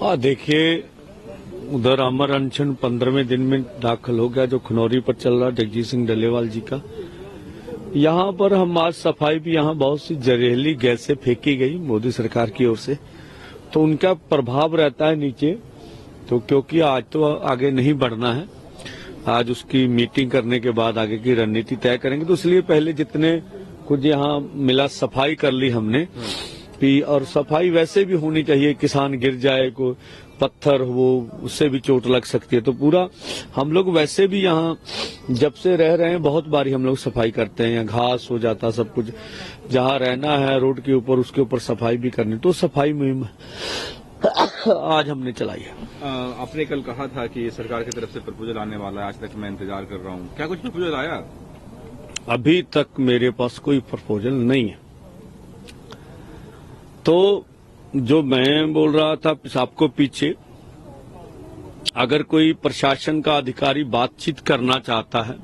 हाँ देखिए, उधर अमर अनशन 15वें दिन में दाखिल हो गया जो खनौरी पर चल रहा जगजीत सिंह डल्लेवाल जी का। यहाँ पर हम आज सफाई भी, यहाँ बहुत सी जहरीली गैसें फेंकी गई मोदी सरकार की ओर से, तो उनका प्रभाव रहता है नीचे। तो क्योंकि आज तो आगे नहीं बढ़ना है, आज उसकी मीटिंग करने के बाद आगे की रणनीति तय करेंगे, तो इसलिए पहले जितने कुछ यहाँ मिला सफाई कर ली हमने। और सफाई वैसे भी होनी चाहिए, किसान गिर जाए, को पत्थर वो उससे भी चोट लग सकती है, तो पूरा हम लोग वैसे भी यहाँ जब से रह रहे हैं बहुत बारी हम लोग सफाई करते हैं। यहाँ घास हो जाता, सब कुछ जहाँ रहना है रोड के ऊपर उसके ऊपर सफाई भी करनी, तो सफाई मुहिम आज हमने चलाई है। आपने कल कहा था कि सरकार की तरफ से प्रपोजल आने वाला है, आज तक मैं इंतजार कर रहा हूँ, क्या कुछ प्रपोजल आया? अभी तक मेरे पास कोई प्रपोजल नहीं है। तो जो मैं बोल रहा था आपको पीछे, अगर कोई प्रशासन का अधिकारी बातचीत करना चाहता है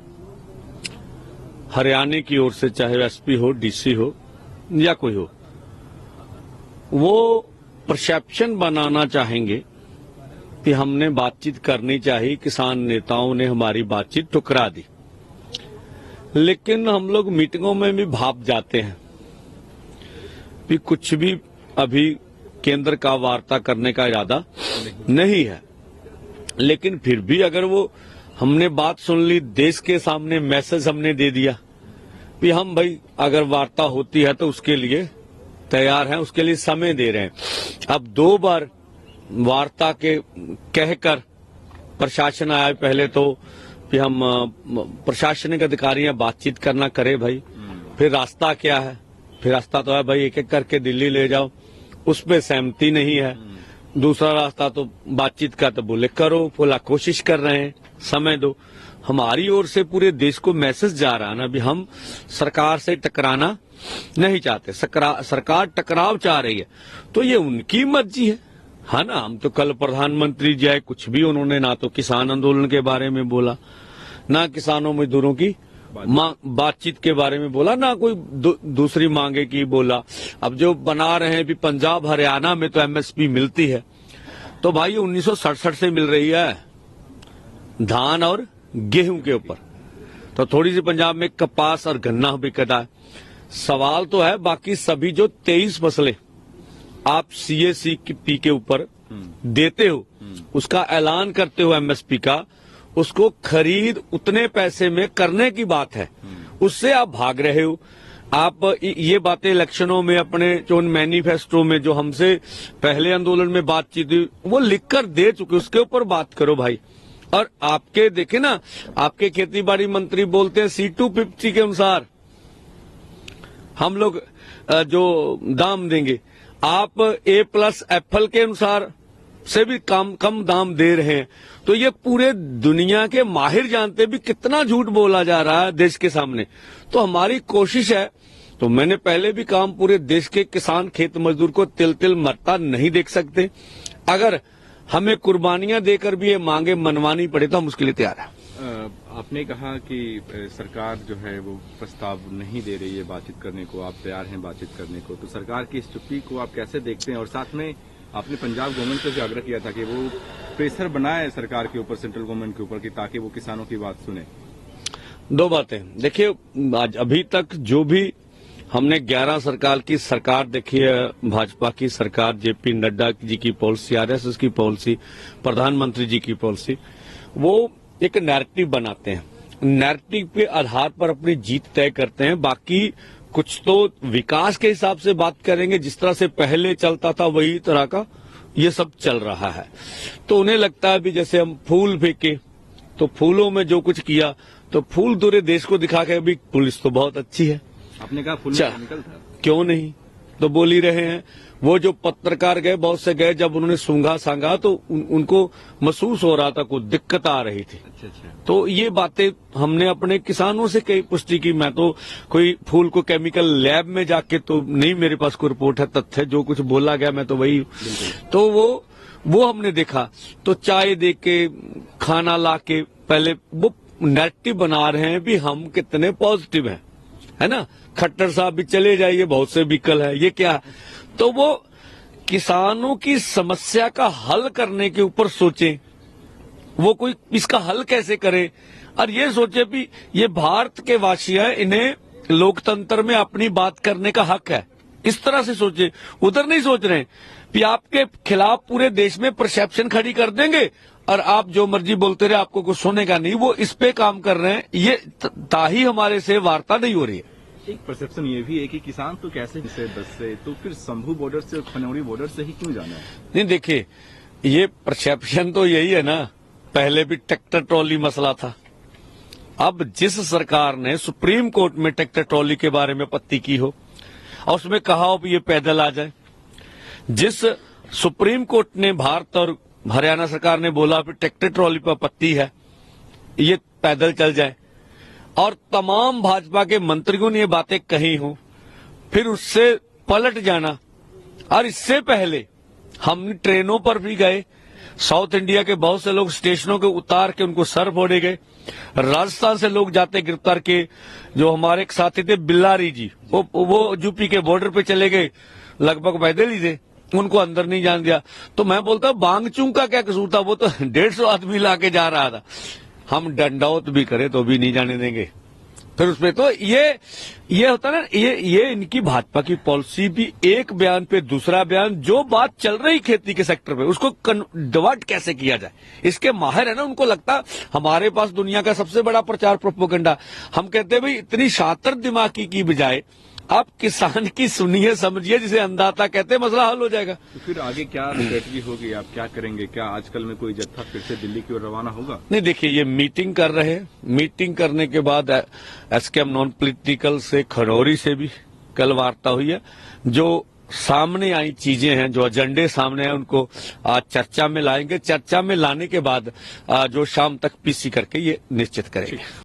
हरियाणा की ओर से, चाहे एसपी हो, डीसी हो या कोई हो, वो परसेप्शन बनाना चाहेंगे कि हमने बातचीत करनी चाहिए, किसान नेताओं ने हमारी बातचीत ठुकरा दी। लेकिन हम लोग मीटिंगों में भी भाप जाते हैं कि कुछ भी अभी केंद्र का वार्ता करने का इरादा नहीं है। लेकिन फिर भी अगर वो हमने बात सुन ली, देश के सामने मैसेज हमने दे दिया कि हम भाई अगर वार्ता होती है तो उसके लिए तैयार हैं, उसके लिए समय दे रहे हैं। अब 2 बार वार्ता के कहकर प्रशासन आया, पहले तो कि हम प्रशासनिक अधिकारियां बातचीत करना करे भाई, फिर रास्ता क्या है, फिर रास्ता तो है भाई एक एक करके दिल्ली ले जाओ, उस पर सहमति नहीं है। दूसरा रास्ता तो बातचीत का, तो बोले करो, बोला कोशिश कर रहे हैं, समय दो। हमारी ओर से पूरे देश को मैसेज जा रहा है ना, अभी हम सरकार से टकराना नहीं चाहते, सरकार टकराव चाह रही है, तो ये उनकी मर्जी है ना। हम तो कल प्रधानमंत्री जी आए, कुछ भी उन्होंने ना तो किसान आंदोलन के बारे में बोला, ना किसानों मजदूरों की बातचीत के बारे में बोला, ना कोई दूसरी मांगे की बोला। अब जो बना रहे हैं भी पंजाब हरियाणा में तो एमएसपी मिलती है, तो भाई 1967 से मिल रही है धान और गेहूं के ऊपर, तो थोड़ी सी पंजाब में कपास और गन्ना बिकता है। सवाल तो है बाकी सभी जो 23 फसलें आप सीएससी के ऊपर देते हो, उसका ऐलान करते हो एमएसपी का, उसको खरीद उतने पैसे में करने की बात है, उससे आप भाग रहे हो। आप ये बातें इलेक्शनों में अपने जो मैनिफेस्टो में जो हमसे पहले आंदोलन में बातचीत हुई वो लिखकर दे चुके, उसके ऊपर बात करो भाई। और आपके देखे ना, आपके खेती बाड़ी मंत्री बोलते हैं C250 के अनुसार हम लोग जो दाम देंगे, आप A+ एप्पल के अनुसार से भी कम दाम दे रहे हैं। तो ये पूरे दुनिया के माहिर जानते भी कितना झूठ बोला जा रहा है देश के सामने। तो हमारी कोशिश है, तो मैंने पहले भी कहा, पूरे देश के किसान खेत मजदूर को तिल तिल मरता नहीं देख सकते। अगर हमें कुर्बानियां देकर भी ये मांगे मनवानी पड़े तो हम उसके लिए तैयार हैं। आपने कहा कि सरकार जो है वो प्रस्ताव नहीं दे रही है बातचीत करने को, आप तैयार हैं बातचीत करने को, तो सरकार की इस चुप्पी को आप कैसे देखते हैं? और साथ में आपने पंजाब गवर्नमेंट से भी आग्रह किया था कि वो प्रेशर बनाए सरकार के ऊपर, सेंट्रल गवर्नमेंट के ऊपर, कि ताकि वो किसानों की बात सुने। 2 बातें देखिए, आज अभी तक जो भी हमने 11 सरकार देखी है, भाजपा की सरकार, जेपी नड्डा जी की पॉलिसी, आरएसएस की पॉलिसी, प्रधानमंत्री जी की पॉलिसी, वो एक नैरेटिव बनाते हैं, नैरेटिव के आधार पर अपनी जीत तय करते हैं। बाकी कुछ तो विकास के हिसाब से बात करेंगे, जिस तरह से पहले चलता था वही तरह का ये सब चल रहा है। तो उन्हें लगता है भी जैसे हम फूल फेंके तो फूलों में जो कुछ किया, तो फूल दूसरे देश को दिखा के अभी पुलिस तो बहुत अच्छी है। आपने कहा फूल में केमिकल था, क्यों नहीं, तो बोल ही रहे हैं। वो जो पत्रकार गए, बहुत से गए, जब उन्होंने सूंघा सांगा तो उनको महसूस हो रहा था कुछ दिक्कत आ रही थी। अच्छा। तो ये बातें हमने अपने किसानों से कई पुष्टि की। मैं तो कोई फूल को केमिकल लैब में जाके तो नहीं, मेरे पास कोई रिपोर्ट है, तथ्य जो कुछ बोला गया मैं तो वही, तो वो हमने देखा। तो चाय दे के, खाना ला के, पहले वो नैरेटिव बना रहे हैं भी हम कितने पॉजिटिव हैं, है ना। खट्टर साहब भी चले जाइए, बहुत से विकल है, ये क्या, तो वो किसानों की समस्या का हल करने के ऊपर सोचें, वो कोई इसका हल कैसे करे, और ये सोचे भी ये भारत के वासी हैं, इन्हें लोकतंत्र में अपनी बात करने का हक है, इस तरह से सोचे। उधर नहीं सोच रहे कि आपके खिलाफ पूरे देश में परसेप्शन खड़ी कर देंगे और आप जो मर्जी बोलते रहे, आपको कुछ सुनेगा नहीं, वो इस पे काम कर रहे हैं। ये ताही हमारे से वार्ता नहीं हो रही है। एक परसेप्शन ये भी है कि किसान तो कैसे से बस से, तो फिर शंभू बॉर्डर से और खनौरी बॉर्डर से ही क्यों जाना है? नहीं, देखिए, ये परसेप्शन तो यही है ना, पहले भी ट्रैक्टर ट्रॉली मसला था। अब जिस सरकार ने सुप्रीम कोर्ट में ट्रैक्टर ट्रॉली के बारे में आपत्ति की हो और उसमें कहा हो कि ये पैदल आ जाए, जिस सुप्रीम कोर्ट ने भारत और हरियाणा सरकार ने बोला कि ट्रैक्टर ट्रॉली पर आपत्ति है, ये पैदल चल जाए, और तमाम भाजपा के मंत्रियों ने ये बातें कही हो, फिर उससे पलट जाना। और इससे पहले हम ट्रेनों पर भी गए, साउथ इंडिया के बहुत से लोग स्टेशनों के उतार के उनको सर फोड़े गए। राजस्थान से लोग जाते गिरफ्तार के, जो हमारे एक साथी थे बिल्लारी जी, वो यूपी के बॉर्डर पे चले गए, लगभग पैदल ही थे, उनको अंदर नहीं जान दिया। तो मैं बोलता हूं बांगचुंग का क्या कसूर था, वो तो 150 आदमी लाके जा रहा था, हम दंडावत भी करे तो भी नहीं जाने देंगे। फिर उसमें तो ये होता ना, ये इनकी भाजपा की पॉलिसी भी, एक बयान पे दूसरा बयान, जो बात चल रही खेती के सेक्टर पे उसको डिवर्ट कैसे किया जाए, इसके माहिर है ना। उनको लगता हमारे पास दुनिया का सबसे बड़ा प्रचार प्रोपेगेंडा। हम कहते हैं भाई इतनी शातिर दिमागी की बजाय आप किसान की सुनिए समझिए, जिसे अंदाता कहते हैं, मसला हल हो जाएगा। तो फिर आगे क्या स्ट्रेटजी होगी, आप क्या करेंगे? क्या आजकल में कोई जत्था फिर से दिल्ली की ओर रवाना होगा? नहीं, देखिए, ये मीटिंग कर रहे हैं, मीटिंग करने के बाद एसकेएम नॉन पॉलिटिकल से खनौरी से भी कल वार्ता हुई है। जो सामने आई चीजें हैं, जो एजेंडे सामने हैं, उनको आज चर्चा में लाएंगे। चर्चा में लाने के बाद जो शाम तक पीसी करके ये निश्चित करेंगे।